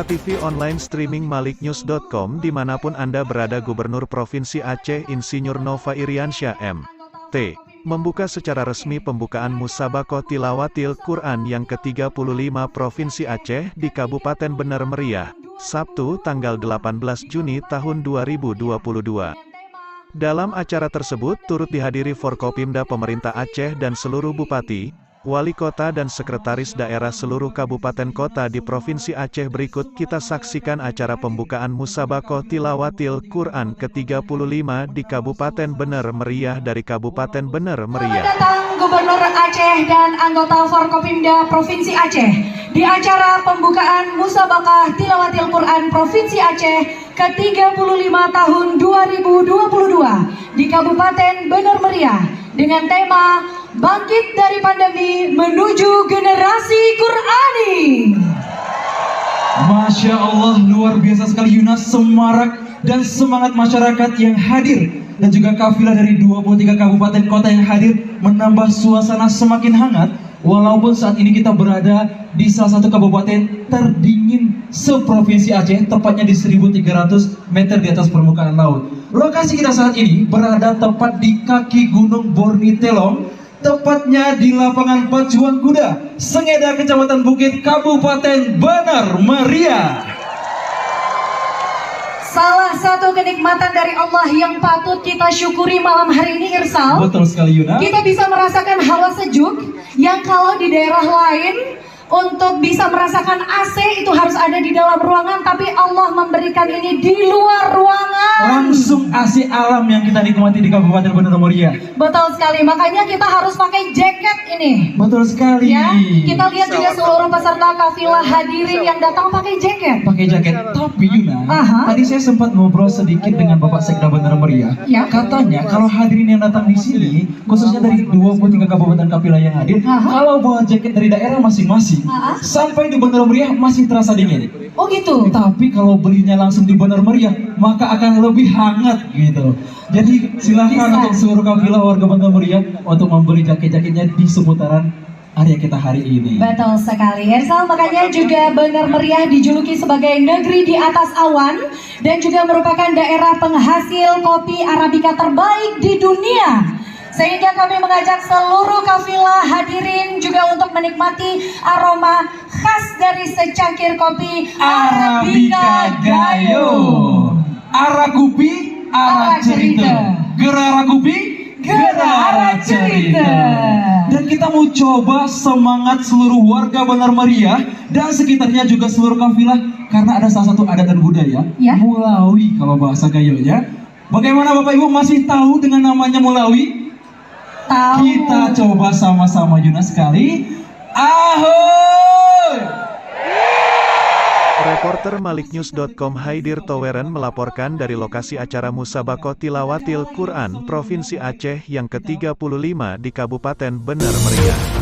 Pemirsa TV online streaming maliknews.com dimanapun Anda berada, Gubernur Provinsi Aceh Insinyur Nova Iriansyah M.T. membuka secara resmi pembukaan Musabaqah Tilawatil Quran yang ke-35 Provinsi Aceh di Kabupaten Bener Meriah, Sabtu tanggal 18 Juni tahun 2022. Dalam acara tersebut turut dihadiri Forkopimda Pemerintah Aceh dan seluruh Bupati, Wali Kota dan Sekretaris Daerah seluruh Kabupaten Kota di Provinsi Aceh. Berikut kita saksikan acara pembukaan Musabaqah Tilawatil Quran ke-35 di Kabupaten Bener Meriah dari Kabupaten Bener Meriah. Selamat datang Gubernur Aceh dan anggota Forkopimda Provinsi Aceh di acara pembukaan Musabaqah Tilawatil Quran Provinsi Aceh ke-35 tahun 2022 di Kabupaten Bener Meriah dengan tema Bangkit dari Pandemi Menuju Generasi Qurani. Masya Allah, luar biasa sekali Yunas, semarak dan semangat masyarakat yang hadir dan juga kafilah dari 23 kabupaten kota yang hadir menambah suasana semakin hangat. Walaupun saat ini kita berada di salah satu kabupaten terdingin seprovinsi Aceh, tepatnya di 1300 meter di atas permukaan laut. Lokasi kita saat ini berada tepat di kaki Gunung Bornitelong, tepatnya di lapangan pacuan kuda Sengeda, Kecamatan Bukit, Kabupaten Bener Meriah. Salah satu kenikmatan dari Allah yang patut kita syukuri malam hari ini, Irsal. Betul sekali Yuna. Kita bisa merasakan hawa sejuk yang kalau di daerah lain untuk bisa merasakan AC itu harus ada di dalam ruangan, tapi Allah memberikan ini di luar ruangan. Langsung AC alam yang kita nikmati di Kabupaten Bener Meriah. Betul sekali, makanya kita harus pakai jaket ini. Betul sekali. Ya, kita lihat juga seluruh peserta kafilah hadirin yang datang pakai jaket. Pakai jaket. Tapi Yuna, tadi saya sempat ngobrol sedikit dengan Bapak Sekda Bener Meriah. Ya. Katanya kalau hadirin yang datang di sini, khususnya dari 23 kabupaten kafilah yang hadir, kalau bawa jaket dari daerah masing-masing, sampai di Bener Meriah masih terasa dingin. Oh gitu. Tapi kalau belinya langsung di Bener Meriah, maka akan lebih hangat gitu. Jadi silakan untuk seluruh kafilah warga Bener Meriah untuk membeli jaket-jaketnya di seputaran area kita hari ini. Betul sekali, Ersal. Makanya juga Bener Meriah dijuluki sebagai negeri di atas awan dan juga merupakan daerah penghasil kopi Arabica terbaik di dunia. Sehingga kami mengajak seluruh kafilah hadirin juga untuk menikmati aroma khas dari secangkir kopi Arabica Gayo. Arakupi, ara cerita. Gerara kupi, gerara cerita. Dan kita mau coba semangat seluruh warga Bener Meriah dan sekitarnya juga seluruh kafilah, karena ada salah satu adat dan budaya, Mulawi kalau bahasa Gayonya. Bagaimana Bapak Ibu, masih tahu dengan namanya Mulawi? Tahu. Kita coba sama-sama Yunas sekali. Ahoy! Reporter maliknews.com Haidir Toweren melaporkan dari lokasi acara Musabaqah Tilawatil Quran Provinsi Aceh yang ke-35 di Kabupaten Bener Meriah.